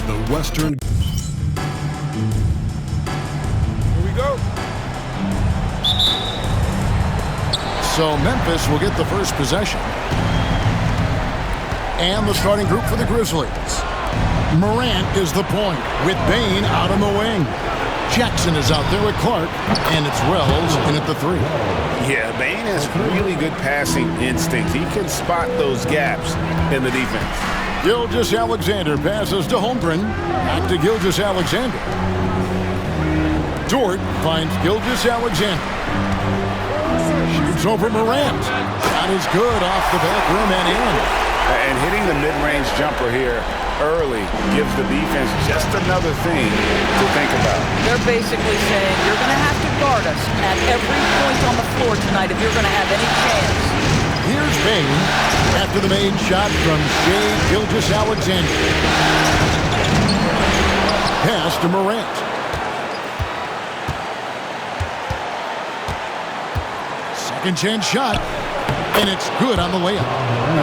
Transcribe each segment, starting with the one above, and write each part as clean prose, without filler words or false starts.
the Western. Here we go. So Memphis will get the first possession. And the starting group for the Grizzlies. Morant is the point with Bane out on the wing. Jackson is out there with Clark, and it's Wells in at the 3. Yeah, Bane has really good passing instinct. He can spot those gaps in the defense. Gilgeous-Alexander passes to Holmgren. Back to Gilgeous-Alexander. Dort finds Gilgeous-Alexander. Shoots over Morant. Shot is good off the back rim and in. And hitting the mid-range jumper here early gives the defense just another thing to think about. They're basically saying you're going to have to guard us at every point on the floor tonight if you're going to have any chance. Here's Bane after the made shot from Shai Gilgeous-Alexander. Pass to Morant. Second chance shot, and it's good on the layup.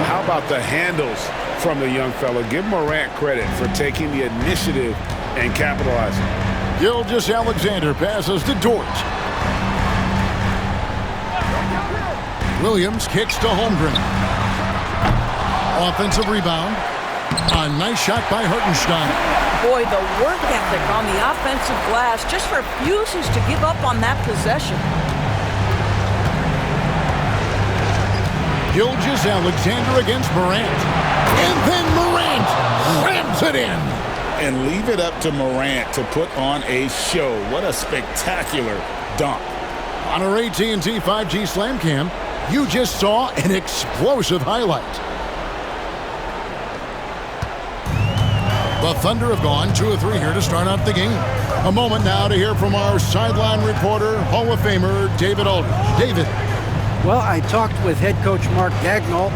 How about the handles from the young fella? Give Morant credit for taking the initiative and capitalizing. Gilgeous-Alexander passes to Dort. Williams kicks to Holmgren. Offensive rebound. A nice shot by Hartenstein. Boy, the work ethic on the offensive glass just refuses to give up on that possession. Gilgeous-Alexander against Morant. And then Morant slams it in. And leave it up to Morant to put on a show. What a spectacular dunk. On our AT&T 5G Slam Cam, you just saw an explosive highlight. The Thunder have gone 2 of 3 here to start out the game. A moment now to hear from our sideline reporter, Hall of Famer David Aldridge. David. Well, I talked with head coach Mark Dagnall.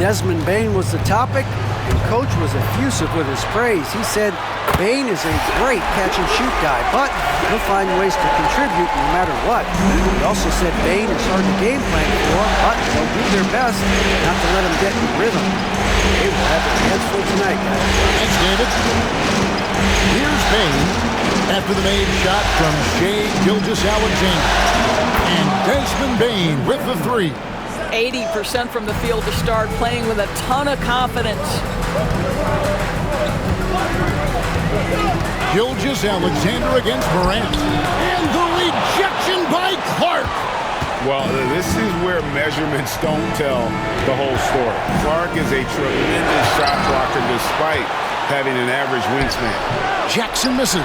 Desmond Bane was the topic, and coach was effusive with his praise. He said Bane is a great catch-and-shoot guy, but he'll find ways to contribute no matter what. He also said Bane is hard to game plan for, but they'll do their best not to let him get in rhythm. They will have their hands full tonight, guys. Thanks, David. Here's Bane after the made shot from Shai Gilgeous-Alexander. And Desmond Bane with the 3. 80% from the field to start, playing with a ton of confidence. Gilgeous-Alexander against Morant. And the rejection by Clark. Well, this is where measurements don't tell the whole story. Clark is a tremendous shot blocker despite having an average wingspan. Jackson misses.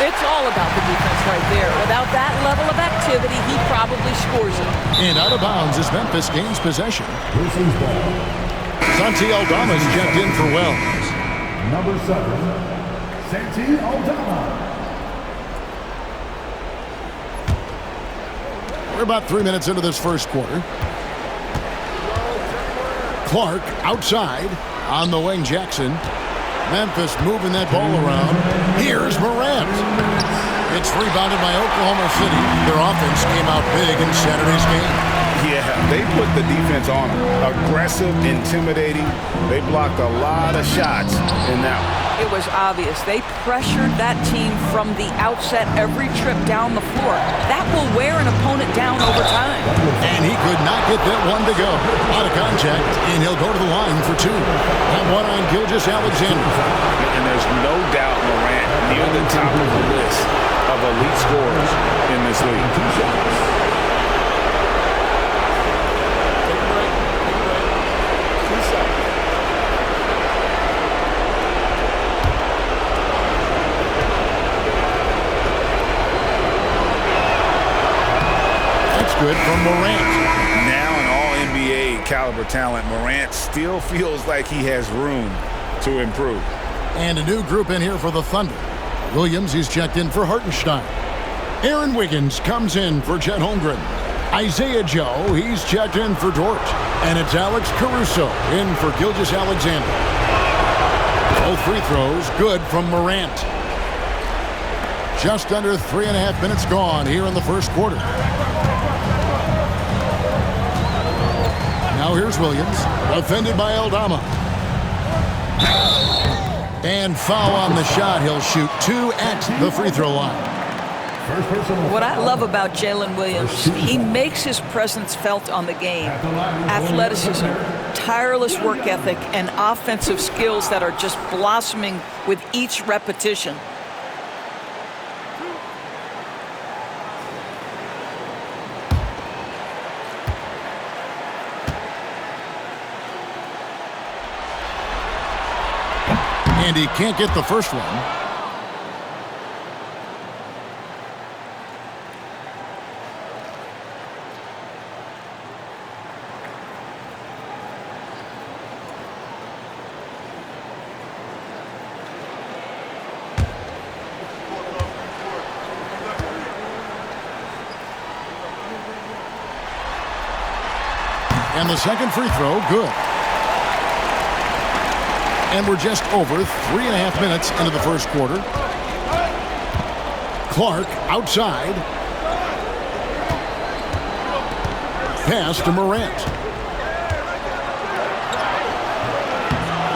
It's all about the defense right there. Without that level of activity, he probably scores it. And out of bounds as Memphis gains possession. Santi Aldama's checked in for Wells. Number 7, Santi Aldama. We're about 3 minutes into this first quarter. Clark outside on the wing. Jackson. Memphis moving that ball around. Here's Morant. It's rebounded by Oklahoma City. Their offense came out big in Saturday's game. Yeah, they put the defense on them. Aggressive, intimidating. They blocked a lot of shots in that one. It was obvious. They pressured that team from the outset every trip down the floor. That will wear an opponent down over time. And he could not get that one to go. Out of contact, and he'll go to the line for 2. That one on Gilgeous-Alexander. And there's no doubt Morant near the top of the list of elite scorers in this league. Good from Morant. Now an all-NBA caliber talent, Morant still feels like he has room to improve. And a new group in here for the Thunder. Williams, he's checked in for Hartenstein. Aaron Wiggins comes in for Chet Holmgren. Isaiah Joe, he's checked in for Dort. And it's Alex Caruso in for Gilgeous-Alexander. Both free throws good from Morant. Just under 3.5 minutes gone here in the first quarter. Now here's Williams, defended by Aldama. And foul on the shot. He'll shoot 2 at the free throw line. What I love about Jalen Williams, he makes his presence felt on the game. Athleticism, tireless work ethic, and offensive skills that are just blossoming with each repetition. And he can't get the first one. And the second free throw, good. And we're just over 3.5 minutes into the first quarter. Clark outside. Pass to Morant.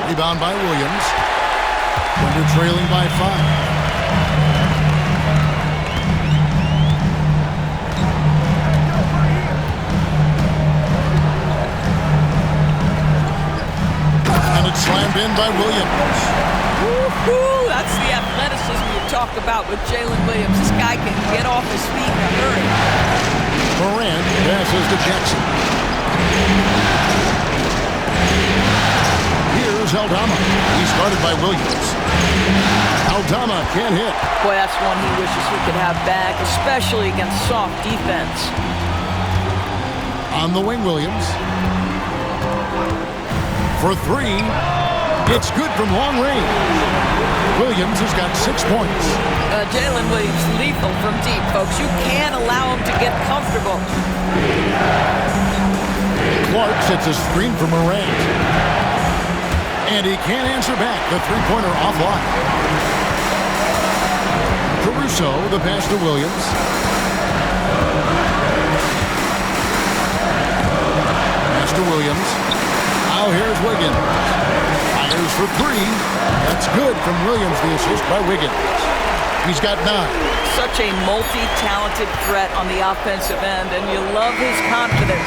Rebound by Williams. Thunder trailing by 5. Slammed in by Williams. Woo-hoo! That's the athleticism you talk about with Jalen Williams. This guy can get off his feet in a hurry. Morant passes to Jackson. Here's Aldama. He's guarded by Williams. Aldama can't hit. Boy, that's one he wishes he could have back, especially against soft defense. On the wing, Williams. For 3, it's good from long range. Williams has got 6 points. Jalen Williams lethal from deep, folks. You can't allow him to get comfortable. Clark sets a screen for Morant. And he can't answer back. The three-pointer offline. Caruso, the pass to Williams. Pass to Williams. Now here's Wiggins. Fires for 3. That's good from Williams, the assist by Wiggins. He's got 9. Such a multi-talented threat on the offensive end, and you love his confidence.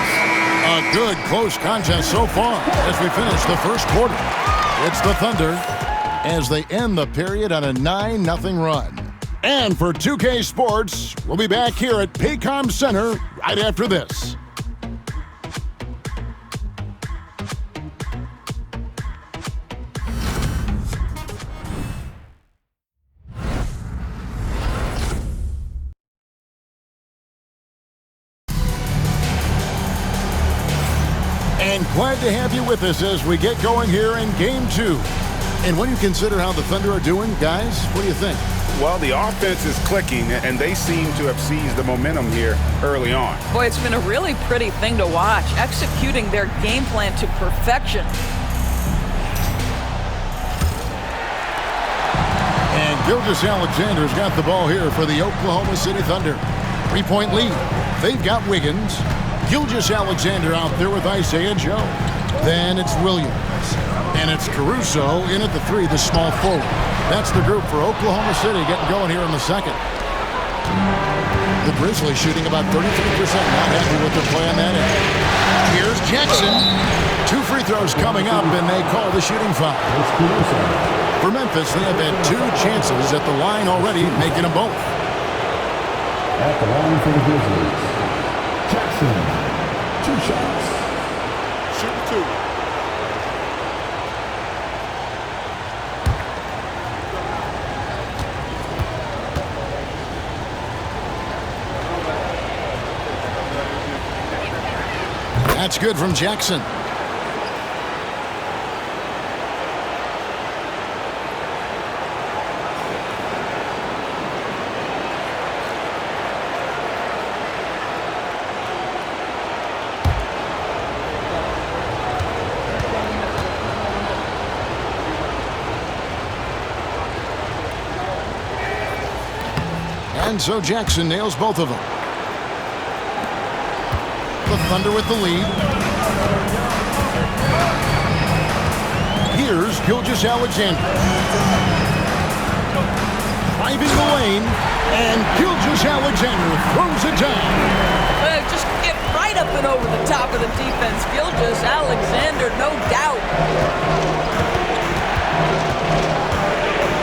A good close contest so far as we finish the first quarter. It's the Thunder as they end the period on a 9-0 run. And for 2K Sports, we'll be back here at Paycom Center right after this. And glad to have you with us as we get going here in Game 2. And when you consider how the Thunder are doing, guys, what do you think? Well, the offense is clicking, and they seem to have seized the momentum here early on. Boy, it's been a really pretty thing to watch, executing their game plan to perfection. And Gilgeous-Alexander's got the ball here for the Oklahoma City Thunder. 3-point lead. They've got Wiggins. Gilgeous-Alexander out there with Isaiah Joe. Then it's Williams. And it's Caruso in at the 3, the small forward. That's the group for Oklahoma City getting going here in the second. The Grizzlies shooting about 33%. Not happy with their play on that end. Here's Jackson. 2 free throws coming up, and they call the shooting foul. For Memphis, they have had 2 chances at the line already, making them both. At the line for the Grizzlies, Jackson, 2 shots. Shoot 2. That's good from Jackson. And so Jackson nails both of them. The Thunder with the lead. Here's Gilgeous-Alexander. Driving the lane, and Gilgeous-Alexander throws it down. Just get right up and over the top of the defense. Gilgeous-Alexander, no doubt.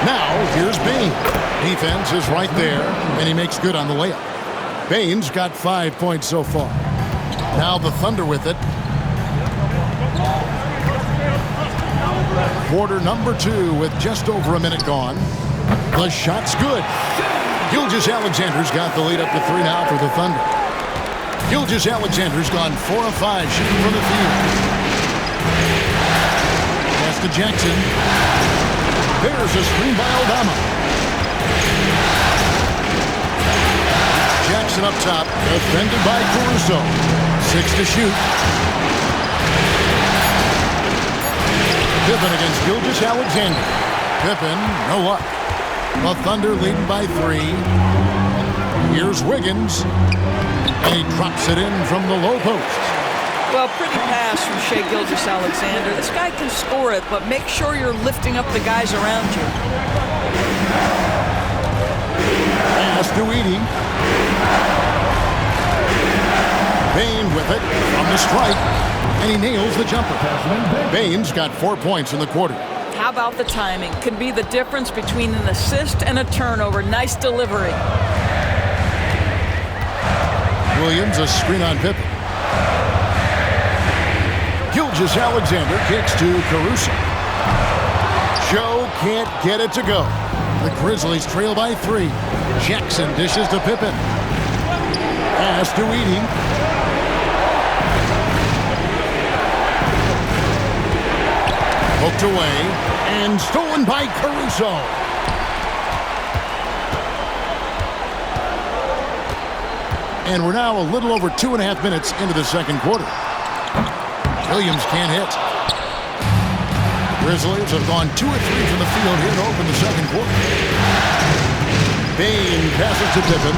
Now, here's Bain. Defense is right there, and he makes good on the layup. Bain's got 5 points so far. Now the Thunder with it. Quarter number 2 with just over a minute gone. The shot's good. Gilgeous-Alexander's got the lead up to 3 now for the Thunder. Gilgeous-Alexander's gone 4 of 5 shooting from the field. Pass to Jackson. There's a screen by Aldama. Jackson up top, defended by Caruso. 6 to shoot. Pippen against Gilgeous-Alexander. Pippen, no luck. The Thunder leading by 3. Here's Wiggins. And he drops it in from the low post. Well, pretty pass from Shai Gilgeous-Alexander. This guy can score it, but make sure you're lifting up the guys around you. Pass to Edey. Bain with it from the strike, and he nails the jumper. Bain's got 4 points in the quarter. How about the timing? Can be the difference between an assist and a turnover. Nice delivery. Williams, a screen on Pippen. Gilgeous-Alexander kicks to Caruso. Joe can't get it to go. The Grizzlies trail by 3. Jackson dishes to Pippen. Pass to Edey. Poked away and stolen by Caruso. And we're now a little over 2.5 minutes into the second quarter. Williams can't hit. Grizzlies have gone 2 of 3 from the field here to open the second quarter. Bain passes to Pippen.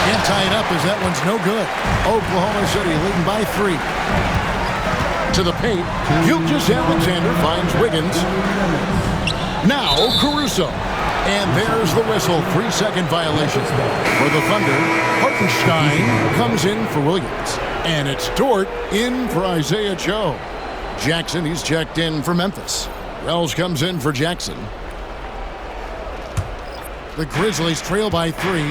Can't tie it up as that one's no good. Oklahoma City leading by 3. To the paint, Gilgeous-Alexander finds Wiggins. Now Caruso. And there's the whistle. 3-second violation. For the Thunder, Hartenstein comes in for Williams. And it's Dort in for Isaiah Joe. Jackson, he's checked in for Memphis. Wells comes in for Jackson. The Grizzlies trail by 3.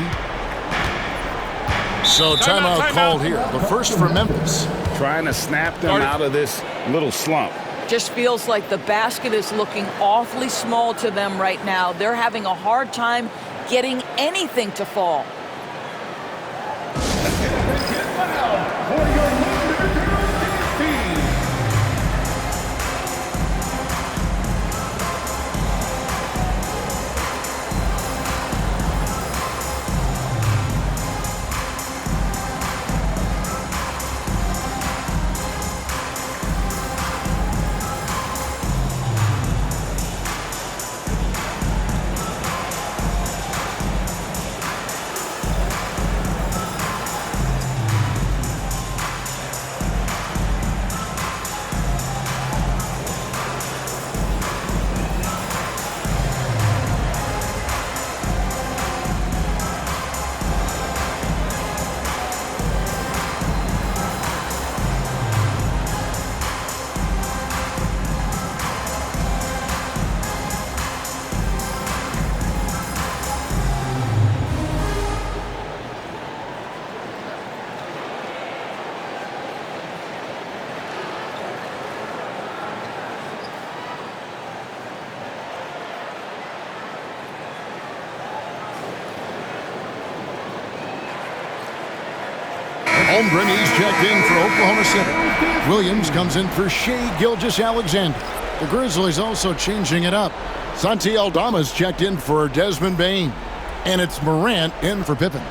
So timeout called here. The first for Memphis. Trying to snap them out of this little slump. Just feels like the basket is looking awfully small to them right now. They're having a hard time getting anything to fall. Holmgren, he's checked in for Oklahoma City. Williams comes in for Shai Gilgeous-Alexander. The Grizzlies also changing it up. Santi Aldama's checked in for Desmond Bain. And it's Morant in for Pippen.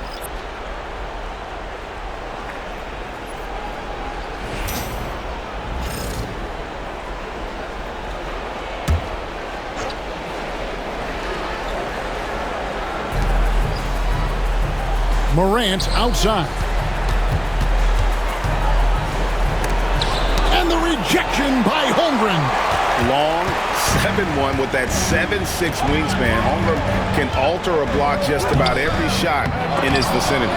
Morant outside. And the rejection by Holmgren. long, 7'1", with that 7'6" wingspan. Holmgren can alter a block just about every shot in his vicinity.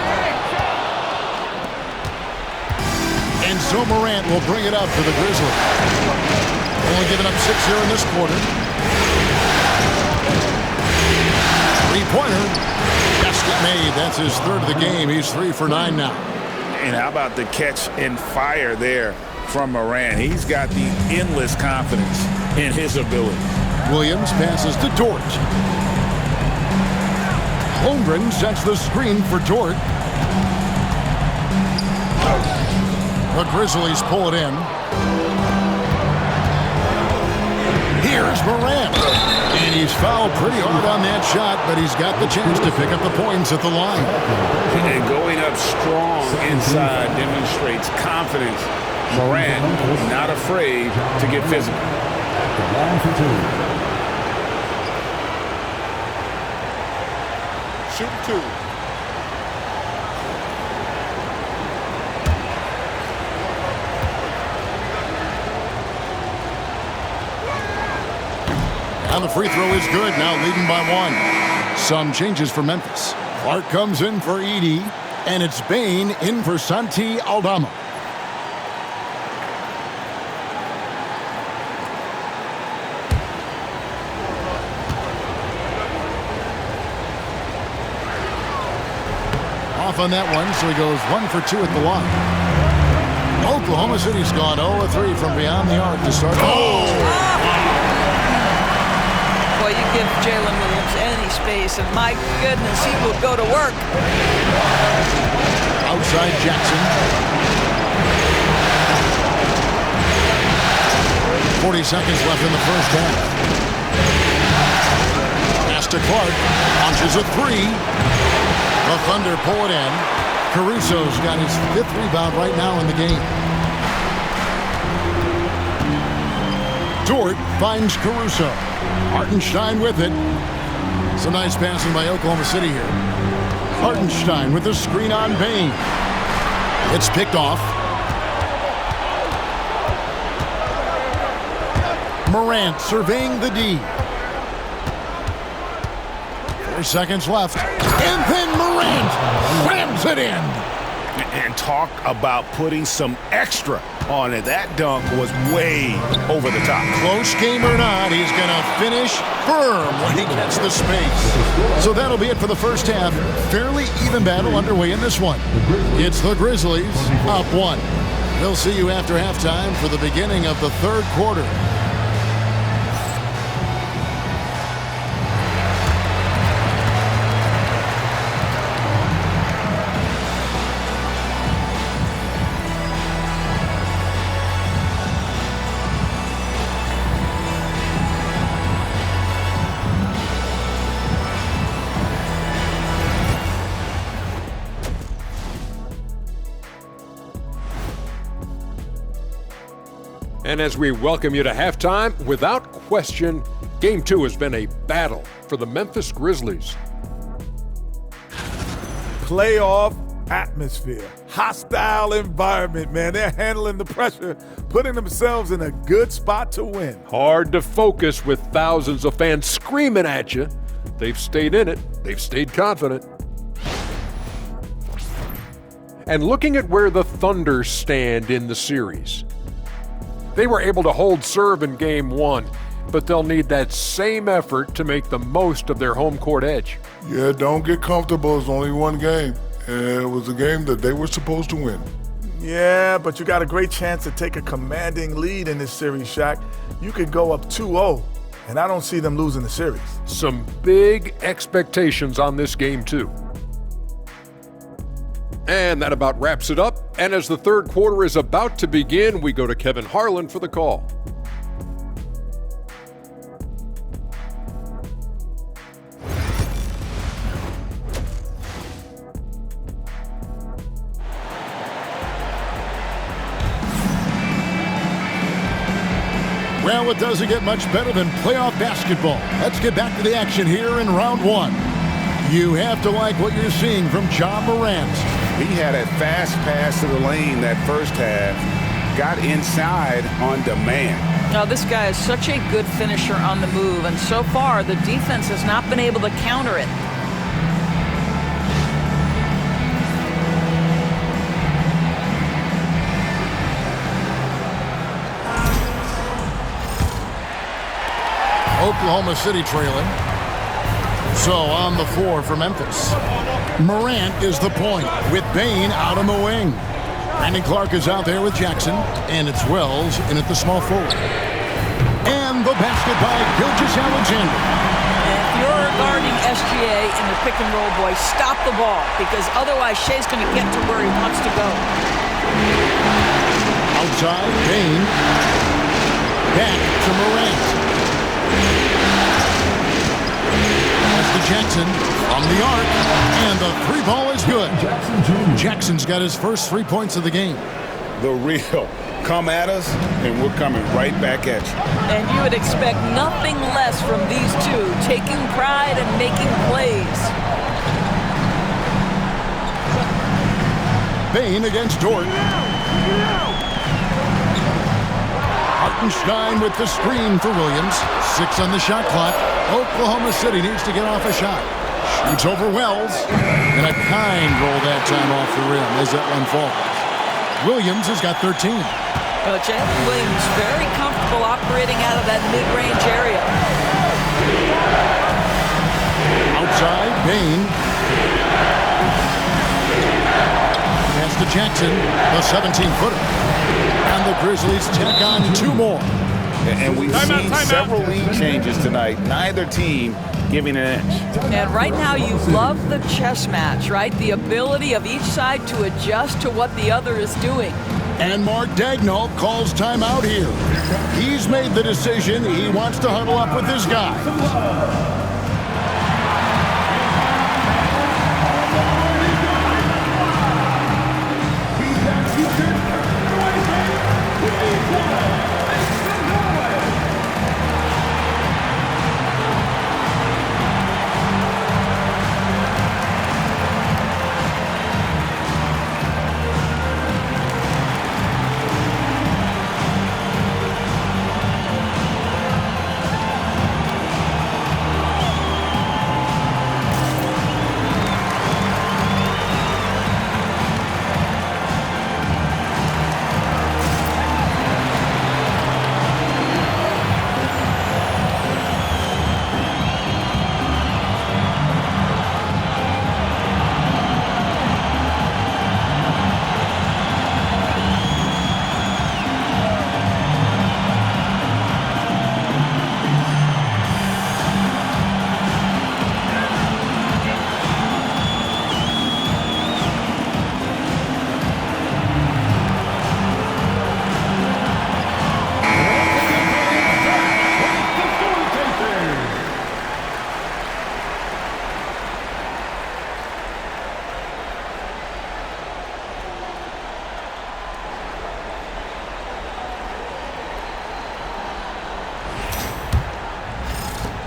And so Morant will bring it up for the Grizzlies. Only giving up 6 here in this quarter. Three-pointer. Basket made. That's his third of the game. He's 3 for 9 now. And how about the catch and fire there from Morant? He's got the endless confidence in his ability. Williams passes to Dort. Holmgren sets the screen for Dort. The Grizzlies pull it in. Here's Morant. And he's fouled pretty hard on that shot, but he's got the chance to pick up the points at the line. And going up strong inside demonstrates confidence. Morant not afraid to get physical. Shoot 2. And the free throw is good, now leading by 1. Some changes for Memphis. Clark comes in for Edey, and it's Bane in for Santi Aldama. Off on that one, so he goes 1 for 2 at the line. Oklahoma City's gone 0-3 from beyond the arc to start. Boy, you give Jalen Williams any space, and my goodness, he will go to work. Outside Jackson. 40 seconds left in the first half. Pass to Clark. Launches a 3. The Thunder pull it in. Caruso's got his 5th rebound right now in the game. Dort finds Caruso. Hartenstein with it. Some nice passing by Oklahoma City here. Hartenstein with the screen on Bane. It's picked off. Morant surveying the D. 4 seconds left. And then Morant rams it in. And talk about putting some extra on it. That dunk was way over the top. Close game or not, he's going to finish firm when he gets the space. So that'll be it for the first half. Fairly even battle underway in this one. It's the Grizzlies up 1. We'll see you after halftime for the beginning of the third quarter. And as we welcome you to halftime, without question, Game 2 has been a battle for the Memphis Grizzlies. Playoff atmosphere, hostile environment, man. They're handling the pressure, putting themselves in a good spot to win. Hard to focus with thousands of fans screaming at you. They've stayed in it. They've stayed confident. And looking at where the Thunder stand in the series, they were able to hold serve in Game 1, but they'll need that same effort to make the most of their home court edge. Yeah, don't get comfortable. It's only one game. And it was a game that they were supposed to win. Yeah, but you got a great chance to take a commanding lead in this series, Shaq. You could go up 2-0, and I don't see them losing the series. Some big expectations on this game, too. And that about wraps it up. And as the third quarter is about to begin, we go to Kevin Harlan for the call. Well, it doesn't get much better than playoff basketball. Let's get back to the action here in round 1. You have to like what you're seeing from Ja Morant. He had a fast pass to the lane that first half, got inside on demand. Now, this guy is such a good finisher on the move, and so far the defense has not been able to counter it. Oklahoma City trailing. So on the floor for Memphis. Morant is the point with Bane out on the wing. Brandon Clark is out there with Jackson, and it's Wells in at the small forward. And the basket by Gilgeous-Alexander. If you're guarding SGA in the pick and roll, boy, stop the ball, because otherwise Shea's going to get to where he wants to go. Outside, Bane. Back to Morant. To Jackson from the arc, and the three ball is good. Jackson's got his first 3 points of the game. The real. Come at us, and we're coming right back at you. And you would expect nothing less from these two, taking pride and making plays. Bane against Dort. Hartenstein with the screen for Williams. 6 on the shot clock. Oklahoma City needs to get off a shot. Shoots over Wells. And a kind roll that time off the rim as that one falls. Williams has got 13. Jalen Williams very comfortable operating out of that mid-range area. Outside, Bane. Pass to Jackson, the 17-footer. And the Grizzlies tack on 2 more. And we've seen several lead changes tonight. Neither team giving an inch. And right now you love the chess match, right? The ability of each side to adjust to what the other is doing. And Mark Daigneault calls timeout here. He's made the decision. He wants to huddle up with his guy.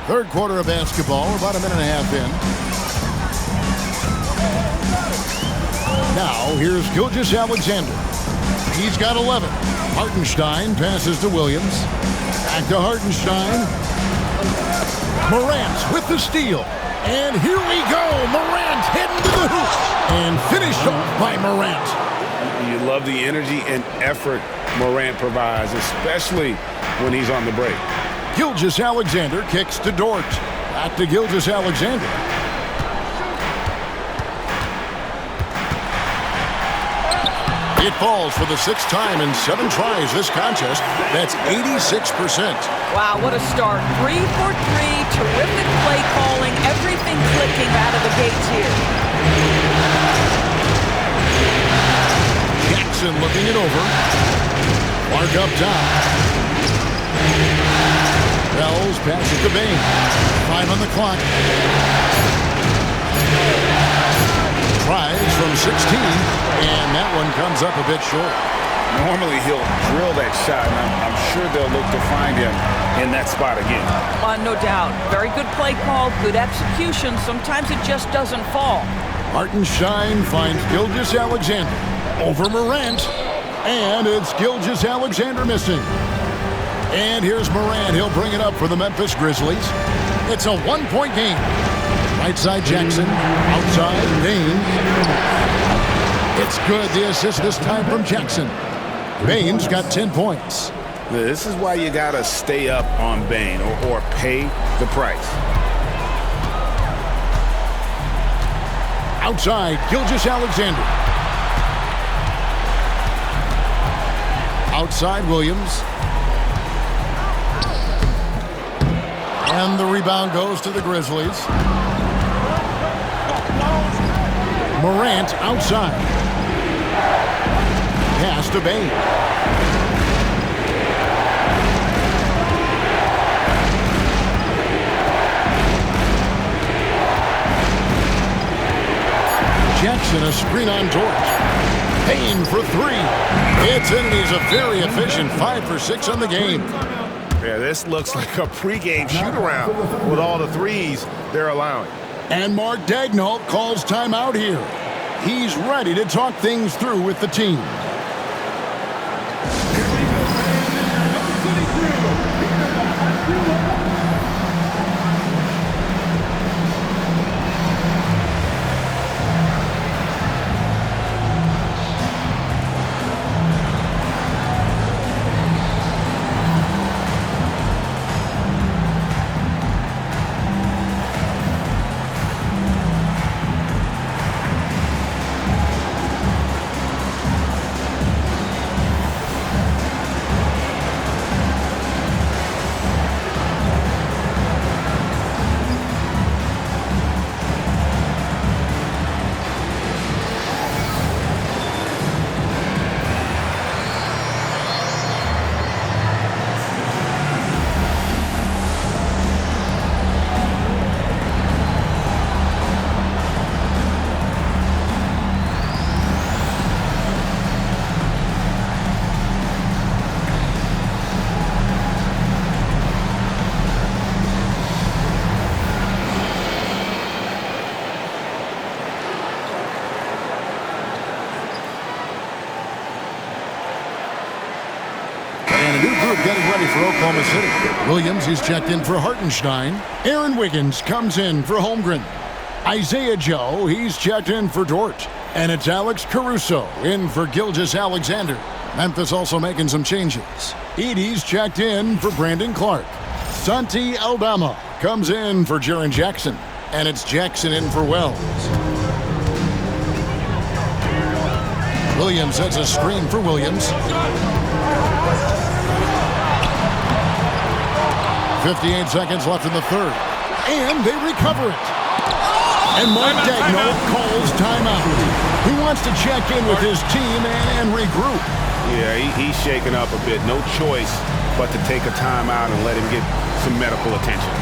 Third quarter of basketball. We're about a minute and a half in. Now, here's Gilgeous-Alexander. He's got 11. Hartenstein passes to Williams. Back to Hartenstein. Morant with the steal. And here we go. Morant heading to the hoop. And finished off by Morant. You love the energy and effort Morant provides, especially when he's on the break. Gilgeous-Alexander kicks to Dort. Back to Gilgeous-Alexander. It falls for the 6th time in 7 tries this contest. That's 86%. Wow, what a start. 3 for 3. Terrific play calling. Everything clicking out of the gates here. Jackson looking it over. Clark up top. Wells passes to Bane. 5 on the clock. Tries from 16, and that one comes up a bit short. Normally he'll drill that shot, and I'm sure they'll look to find him in that spot again. No doubt. Very good play call, good execution. Sometimes it just doesn't fall. Hartenstein finds Gilgeous-Alexander over Morant, and it's Gilgeous-Alexander missing. And here's Morant. He'll bring it up for the Memphis Grizzlies. It's a one-point game. Right side Jackson. Outside Bain. It's good. The assist this time from Jackson. Bain's got 10 points. This is why you got to stay up on Bain or pay the price. Outside, Gilgeous-Alexander. Outside, Williams. And the rebound goes to the Grizzlies. Morant outside. Pass to Bain. Jackson, a screen on George. Bain for three. It's in, and he's a very efficient 5 for 6 on the game. Yeah, this looks like a pregame shoot-around with all the threes they're allowing. And Mark Daigneault calls timeout here. He's ready to talk things through with the team. Getting ready for Oklahoma City. Williams, he's checked in for Hartenstein. Aaron Wiggins comes in for Holmgren. Isaiah Joe, he's checked in for Dort. And it's Alex Caruso in for Gilgeous-Alexander. Memphis also making some changes. Edey's checked in for Brandon Clark. Santi Aldama comes in for Jaren Jackson. And it's Jackson in for Wells. Williams sets a screen for Williams. 58 seconds left in the third. And they recover it. And Mark Daigneault calls timeout. He wants to check in with his team and regroup. Yeah, he's shaking up a bit. No choice but to take a timeout and let him get some medical attention.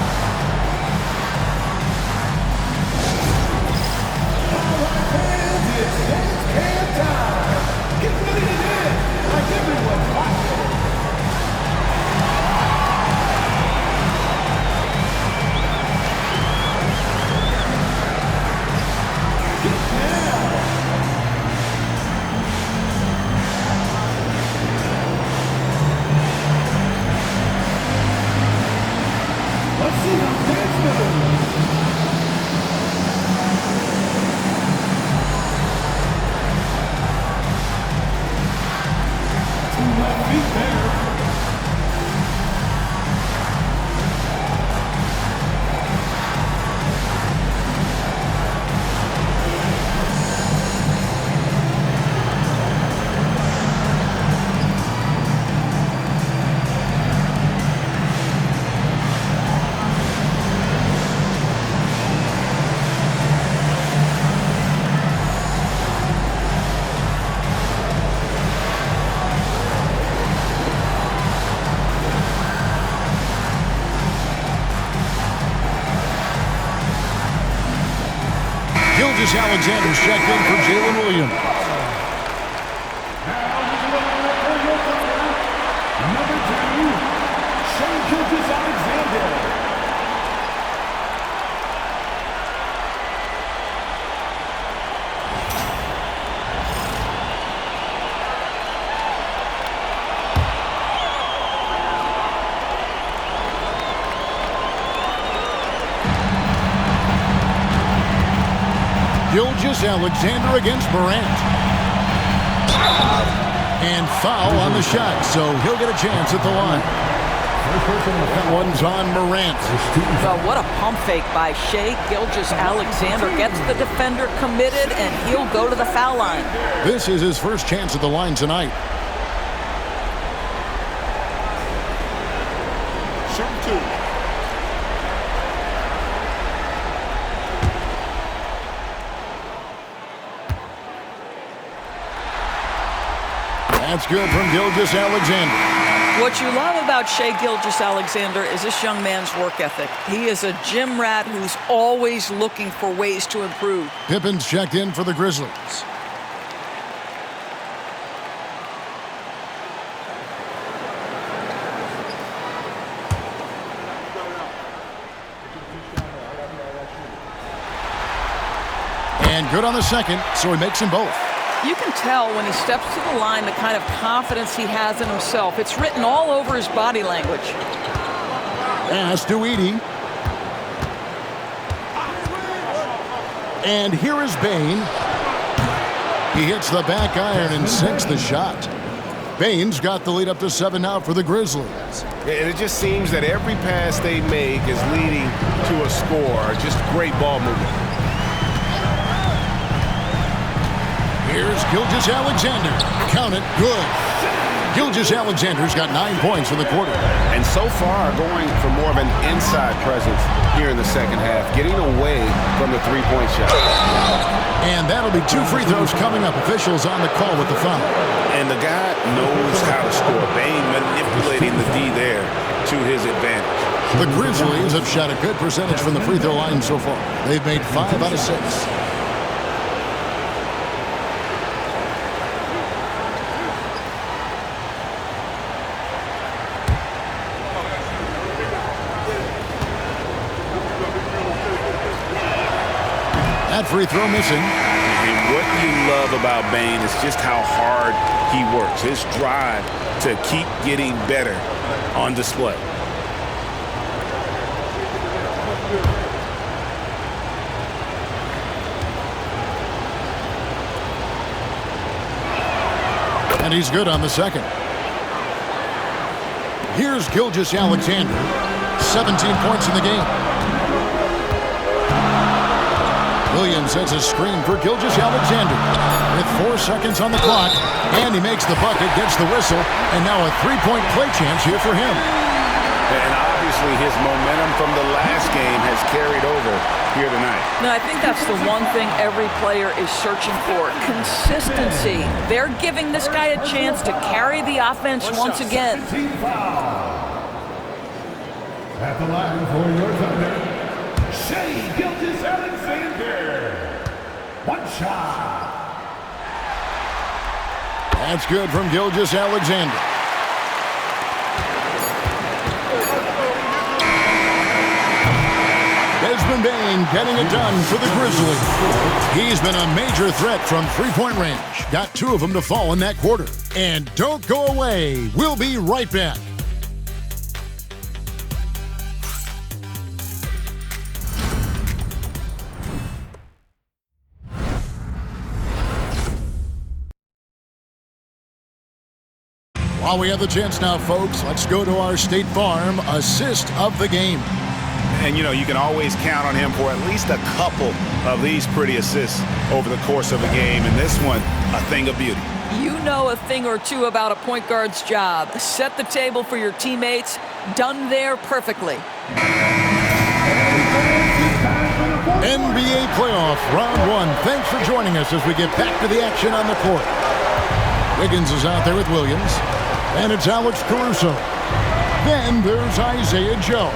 Gilgeous-Alexander's checked in for Jalen Williams. Number 2, Shai Gilgeous-Alexander. Gilgeous Alexander against Morant. And foul on the shot, so he'll get a chance at the line. That one's on Morant. Well, what a pump fake by Shai Gilgeous-Alexander. Gets the defender committed, and he'll go to the foul line. This is his first chance at the line tonight. Shoot two. That's good from Gilgeous-Alexander. What you love about Shai Gilgeous-Alexander is this young man's work ethic. He is a gym rat who's always looking for ways to improve. Pippen's checked in for the Grizzlies. And good on the second, so he makes them both. You can tell when he steps to the line the kind of confidence he has in himself. It's written all over his body language. Pass to Edey. And here is Bane. He hits the back iron and sinks the shot. Bane's got the lead up to 7 now for the Grizzlies. And it just seems that every pass they make is leading to a score. Just great ball movement. Here's Gilgeous-Alexander. Count it. Good. Gilgeous-Alexander's got 9 points in the quarter. And so far, going for more of an inside presence here in the second half, getting away from the three-point shot. And that'll be 2 free throws coming up. Officials on the call with the foul. And the guy knows how to score. Bane manipulating the D there to his advantage. The Grizzlies have shot a good percentage from the free throw line so far. They've made 5 out of 6. That free throw missing. And what you love about Bane is just how hard he works. His drive to keep getting better on display. And he's good on the second. Here's Gilgeous-Alexander. 17 points in the game. Williams sets a screen for Gilgeous-Alexander with 4 seconds on the clock, and he makes the bucket, gets the whistle, and now a 3-point play chance here for him. And obviously his momentum from the last game has carried over here tonight. No, I think that's the one thing every player is searching for, consistency. They're giving this guy a chance to carry the offense once again. At the line for your Thunder, Shai Gilgeous-Alexander. One shot. That's good from Gilgeous-Alexander. Desmond Bane getting it done for the Grizzlies. He's been a major threat from three-point range. Got 2 of them to fall in that quarter. And don't go away. We'll be right back. While we have the chance now, folks, let's go to our State Farm assist of the game. And, you know, you can always count on him for at least a couple of these pretty assists over the course of a game. And this one, a thing of beauty. You know a thing or two about a point guard's job. Set the table for your teammates. Done there perfectly. NBA playoff round 1. Thanks for joining us as we get back to the action on the court. Wiggins is out there with Williams. And it's Alex Caruso. Then there's Isaiah Joe.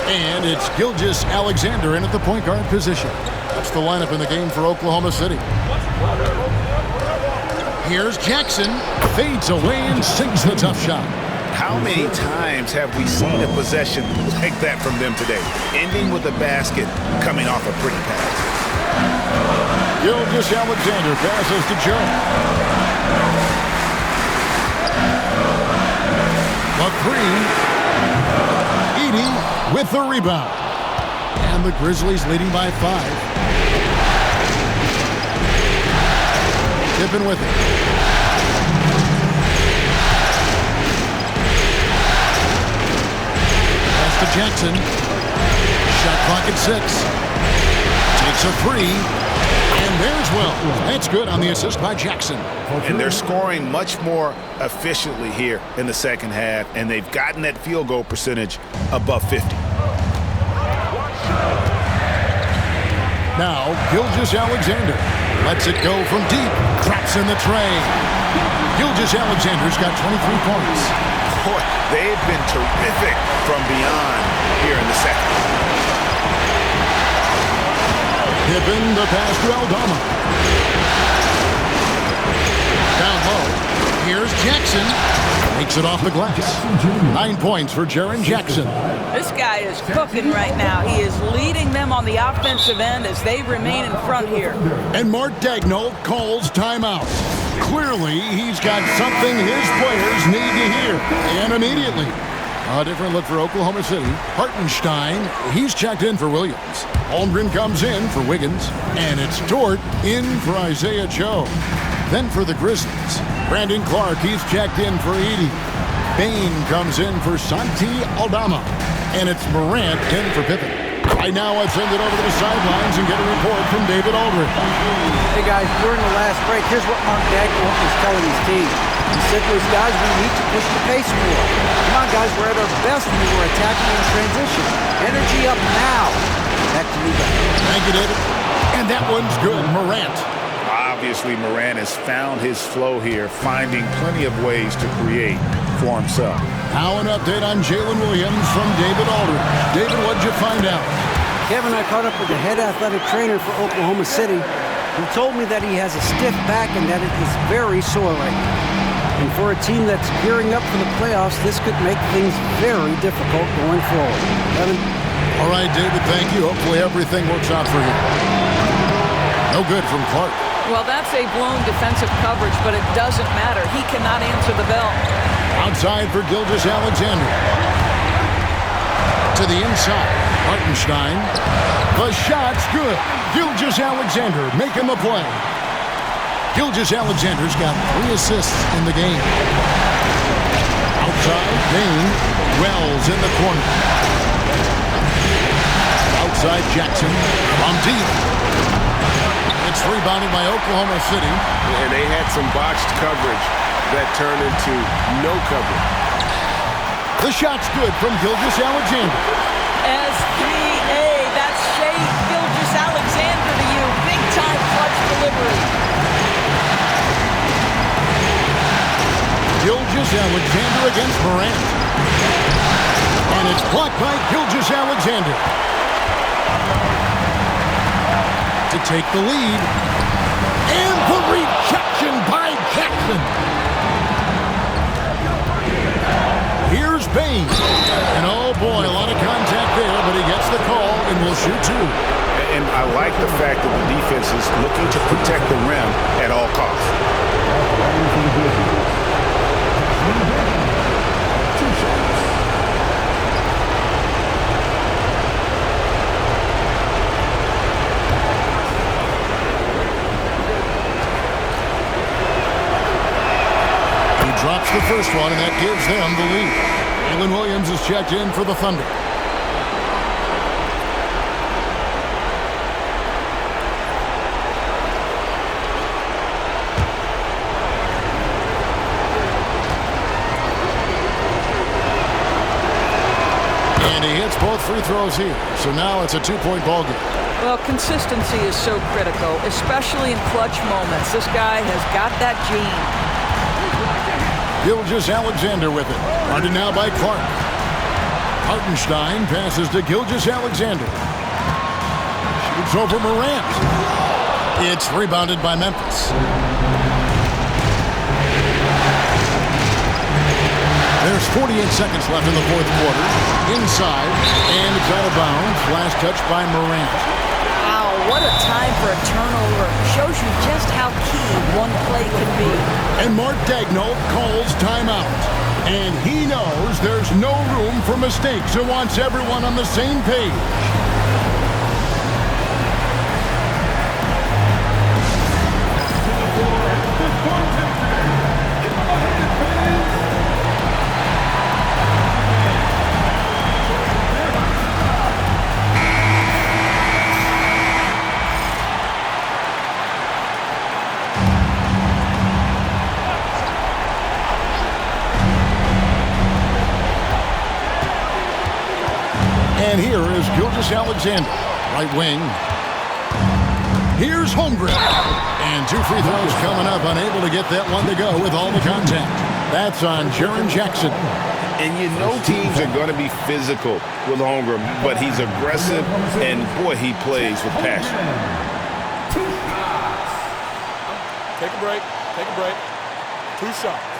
And it's Gilgeous-Alexander in at the point guard position. That's the lineup in the game for Oklahoma City. Here's Jackson. Fades away and sinks the tough shot. How many times have we seen a possession like that from them today? Ending with a basket, coming off a pretty pass. Gilgeous-Alexander passes to Joe. The 3. Edey with the rebound. And the Grizzlies leading by 5. Pippen with it. Pass to Jackson. Shot clock at 6. Takes a 3. And there's Wells. That's good on the assist by Jackson. And they're scoring much more efficiently here in the second half, and they've gotten that field goal percentage above 50. Now, Gilgeous-Alexander lets it go from deep. Traps in the tray. Gilgeous-Alexander's got 23 points. Boy, they've been terrific from beyond here in the second. Pippen, the pass to Aldama. Down low. Here's Jackson. Makes it off the glass. 9 points for Jaren Jackson. This guy is cooking right now. He is leading them on the offensive end as they remain in front here. And Mark Daigneault calls timeout. Clearly, he's got something his players need to hear. And immediately. A different look for Oklahoma City. Hartenstein, he's checked in for Williams. Holmgren comes in for Wiggins. And it's Dort in for Isaiah Joe. Then for the Grizzlies, Brandon Clark, he's checked in for Edey. Bain comes in for Santi Aldama. And it's Morant in for Pippen. Right now, I'd send it over to the sidelines and get a report from David Aldridge. Hey, guys, during the last break, here's what Mark Daigneault was telling his team. He said to his guys, we need to push the pace more. Come on, guys, we're at our best when we're attacking in transition. Energy up now. Back to you guys. Thank you, David. And that one's good. Morant. Obviously, Morant has found his flow here, finding plenty of ways to create for himself. Now an update on Jalen Williams from David Aldridge. David, what'd you find out? Kevin, I caught up with the head athletic trainer for Oklahoma City, who told me that he has a stiff back and that it is very sore right now. And for a team that's gearing up for the playoffs, this could make things very difficult going forward. Kevin? All right, David, thank you. Hopefully everything works out for you. No good from Clark. Well, that's a blown defensive coverage, but it doesn't matter. He cannot answer the bell. Outside for Gilgeous-Alexander. To the inside. Hartenstein. The shot's good. Gilgeous-Alexander making the play. Gilgeous-Alexander's got 3 assists in the game. Outside, Bain. Wells in the corner. Outside, Jackson. From deep. It's rebounded by Oklahoma City. And they had some botched coverage that turned into no coverage. The shot's good from Gilgeous-Alexander. SGA, that's Shea Gilgeous-Alexander to you. Big-time clutch delivery. Gilgeous-Alexander against Morant. And it's blocked by Gilgeous-Alexander. To take the lead. And the rejection by Jackson. Here's Bain. And oh boy, a lot of contact there, but he gets the call and will shoot 2. And I like the fact that the defense is looking to protect the rim at all costs. Drops the first one, and that gives them the lead. Jalen Williams is checked in for the Thunder. And he hits both free throws here. So now it's a 2-point ball game. Well, consistency is so critical, especially in clutch moments. This guy has got that gene. Gilgeous-Alexander with it. Guarded now by Clark. Hartenstein passes to Gilgeous-Alexander. Shoots over Morant. It's rebounded by Memphis. There's 48 seconds left in the fourth quarter. Inside, and it's out of bounds. Last touch by Morant. Wow, what a time for a turnover. Shows you just how key one play can be. And Mark Daigneault calls timeout. And he knows there's no room for mistakes and wants everyone on the same page. Alexander, right wing. Here's Holmgren. And 2 free throws coming up, unable to get that one to go with all the contact. That's on Jaren Jackson. And you know teams are going to be physical with Holmgren, but he's aggressive, and boy, he plays with passion. Take a break. Take a break. 2 shots.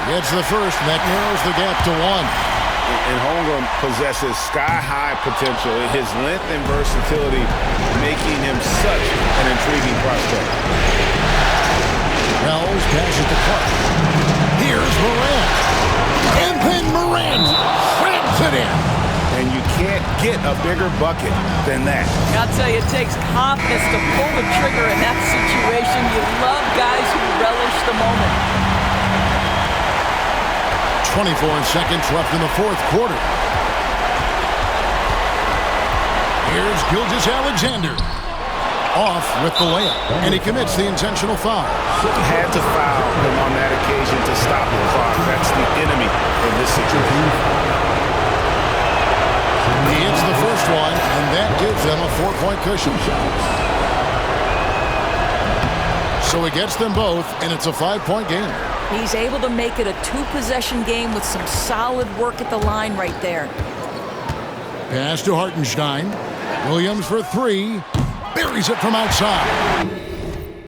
Gets the first, and that narrows the gap to 1. And Holmgren possesses sky-high potential. His length and versatility making him such an intriguing prospect. Wells passes to Clark. Here's Morant. And then Morant slams it in. And you can't get a bigger bucket than that. I'll tell you, it takes confidence to pull the trigger in that situation. You love guys who relish the moment. 24 seconds left in the 4th quarter. Here's Gilgeous-Alexander. Off with the layup, and he commits the intentional foul. Had to foul him on that occasion to stop the clock. That's the enemy in this situation. He hits the first one, and that gives them a 4-point cushion. So he gets them both, and it's a 5-point game. He's able to make it a 2-possession game with some solid work at the line right there. Pass to Hartenstein. Williams for 3. Buries it from outside.